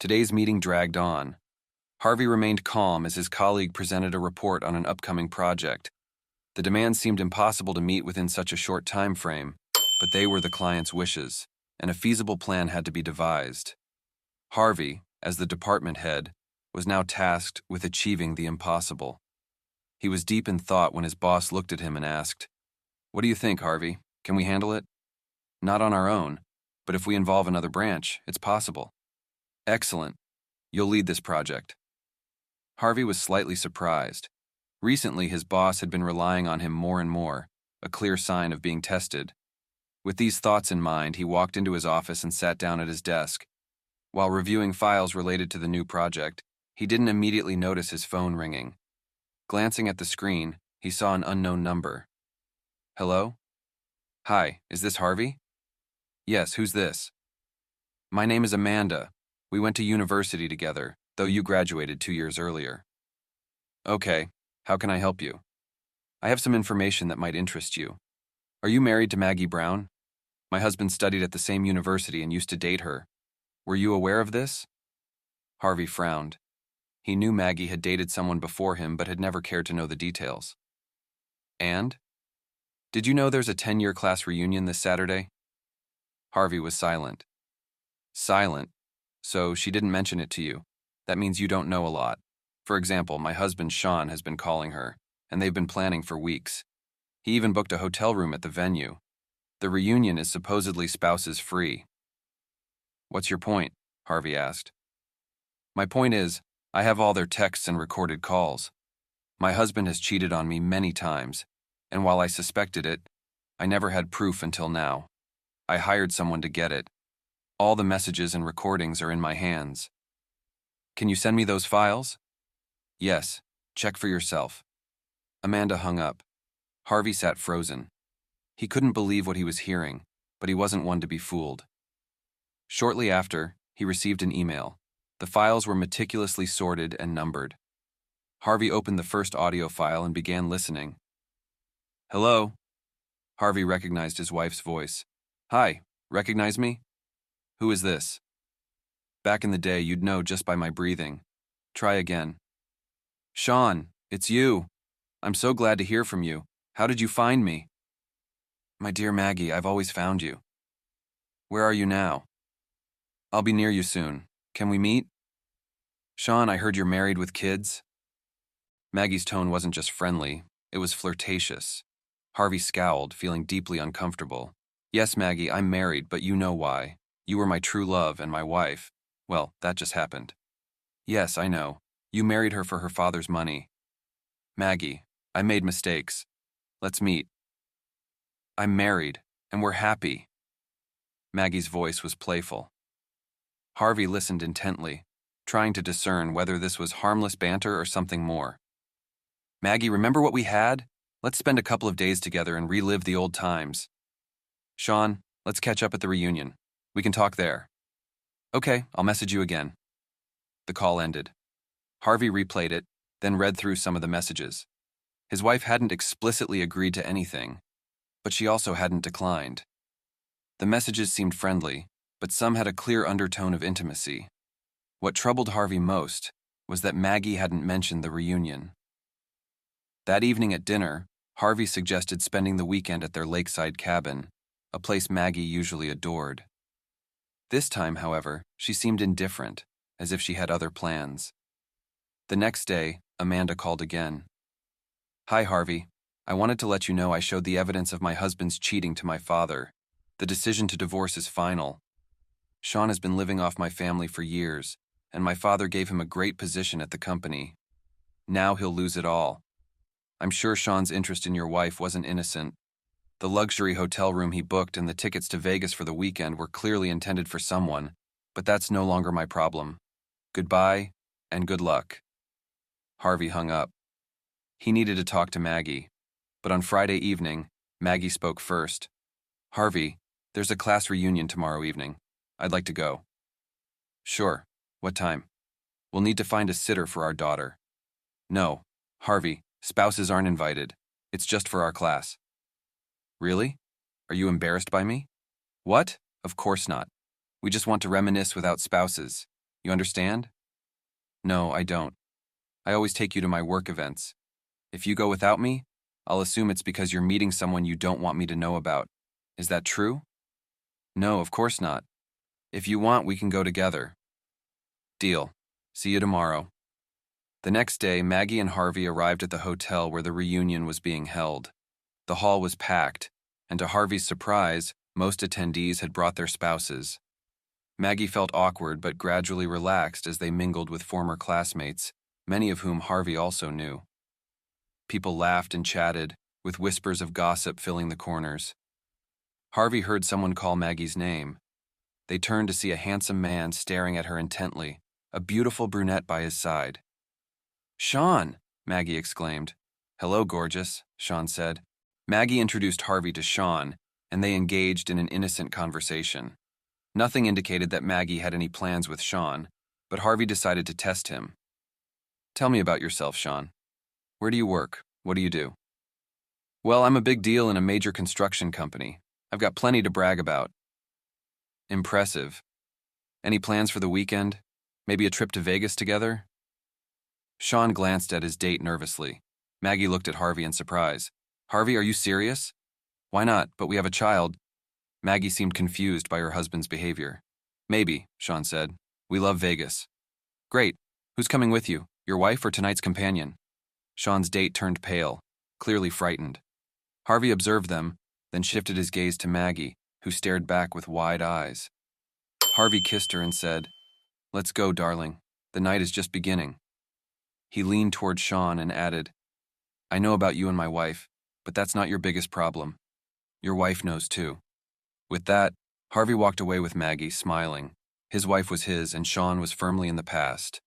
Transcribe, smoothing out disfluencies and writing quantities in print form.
Today's meeting dragged on. Harvey remained calm as his colleague presented a report on an upcoming project. The demands seemed impossible to meet within such a short time frame, but they were the client's wishes, and a feasible plan had to be devised. Harvey, as the department head, was now tasked with achieving the impossible. He was deep in thought when his boss looked at him and asked, "What do you think, Harvey? Can we handle it?" "Not on our own, but if we involve another branch, it's possible." "Excellent. You'll lead this project." Harvey was slightly surprised. Recently, his boss had been relying on him more and more, a clear sign of being tested. With these thoughts in mind, he walked into his office and sat down at his desk. While reviewing files related to the new project, he didn't immediately notice his phone ringing. Glancing at the screen, he saw an unknown number. "Hello? Hi, is this Harvey?" "Yes, who's this?" "My name is Amanda. We went to university together, though you graduated 2 years earlier." "Okay, how can I help you?" "I have some information that might interest you. Are you married to Maggie Brown? My husband studied at the same university and used to date her. Were you aware of this?" Harvey frowned. He knew Maggie had dated someone before him but had never cared to know the details. "And? Did you know there's a 10-year class reunion this Saturday?" Harvey was silent. "Silent? So she didn't mention it to you. That means you don't know a lot. For example, my husband Sean has been calling her, and they've been planning for weeks. He even booked a hotel room at the venue. The reunion is supposedly spouses free." "What's your point?" Harvey asked. "My point is, I have all their texts and recorded calls. My husband has cheated on me many times, and while I suspected it, I never had proof until now. I hired someone to get it. All the messages and recordings are in my hands." "Can you send me those files?" "Yes, check for yourself." Amanda hung up. Harvey sat frozen. He couldn't believe what he was hearing, but he wasn't one to be fooled. Shortly after, he received an email. The files were meticulously sorted and numbered. Harvey opened the first audio file and began listening. "Hello?" Harvey recognized his wife's voice. "Hi, recognize me? Who is this?" "Back in the day, you'd know just by my breathing. Try again." "Sean, it's you. I'm so glad to hear from you. How did you find me?" "My dear Maggie, I've always found you." "Where are you now?" "I'll be near you soon. Can we meet?" "Sean, I heard you're married with kids." Maggie's tone wasn't just friendly, it was flirtatious. Harvey scowled, feeling deeply uncomfortable. "Yes, Maggie, I'm married, but you know why. You were my true love and my wife. Well, that just happened." "Yes, I know. You married her for her father's money." "Maggie, I made mistakes. Let's meet." "I'm married, and we're happy." Maggie's voice was playful. Harvey listened intently, trying to discern whether this was harmless banter or something more. "Maggie, remember what we had? Let's spend a couple of days together and relive the old times." "Sean, let's catch up at the reunion. We can talk there." "Okay, I'll message you again." The call ended. Harvey replayed it, then read through some of the messages. His wife hadn't explicitly agreed to anything, but she also hadn't declined. The messages seemed friendly, but some had a clear undertone of intimacy. What troubled Harvey most was that Maggie hadn't mentioned the reunion. That evening at dinner, Harvey suggested spending the weekend at their lakeside cabin, a place Maggie usually adored. This time, however, she seemed indifferent, as if she had other plans. The next day, Amanda called again. "Hi, Harvey. I wanted to let you know I showed the evidence of my husband's cheating to my father. The decision to divorce is final. Sean has been living off my family for years, and my father gave him a great position at the company. Now he'll lose it all. I'm sure Sean's interest in your wife wasn't innocent. The luxury hotel room he booked and the tickets to Vegas for the weekend were clearly intended for someone, but that's no longer my problem. Goodbye, and good luck." Harvey hung up. He needed to talk to Maggie, but on Friday evening, Maggie spoke first. "Harvey, there's a class reunion tomorrow evening. I'd like to go." "Sure. What time?" "We'll need to find a sitter for our daughter." "No, Harvey, spouses aren't invited. It's just for our class." "Really? Are you embarrassed by me?" "What? Of course not. We just want to reminisce without spouses. You understand? No, I don't. I always take you to my work events. If you go without me, I'll assume it's because you're meeting someone you don't want me to know about. Is that true? No, of course not. If you want, we can go together. Deal. See you tomorrow. The next day, Maggie and Harvey arrived at the hotel where the reunion was being held. The hall was packed, and to Harvey's surprise, most attendees had brought their spouses. Maggie felt awkward but gradually relaxed as they mingled with former classmates, many of whom Harvey also knew. People laughed and chatted, with whispers of gossip filling the corners. Harvey heard someone call Maggie's name. They turned to see a handsome man staring at her intently, a beautiful brunette by his side. "Sean!" Maggie exclaimed. "Hello, gorgeous," Sean said. Maggie introduced Harvey to Sean, and they engaged in an innocent conversation. Nothing indicated that Maggie had any plans with Sean, but Harvey decided to test him. "Tell me about yourself, Sean. Where do you work? What do you do?" "Well, I'm a big deal in a major construction company. I've got plenty to brag about." "Impressive. Any plans for the weekend? Maybe a trip to Vegas together?" Sean glanced at his date nervously. Maggie looked at Harvey in surprise. "Harvey, are you serious?" "Why not? But we have a child." Maggie seemed confused by her husband's behavior. "Maybe," Sean said. "We love Vegas." "Great. Who's coming with you? Your wife or tonight's companion?" Sean's date turned pale, clearly frightened. Harvey observed them, then shifted his gaze to Maggie, who stared back with wide eyes. Harvey kissed her and said, "Let's go, darling. The night is just beginning." He leaned toward Sean and added, "I know about you and my wife, but that's not your biggest problem. Your wife knows too." With that, Harvey walked away with Maggie, smiling. His wife was his, and Sean was firmly in the past.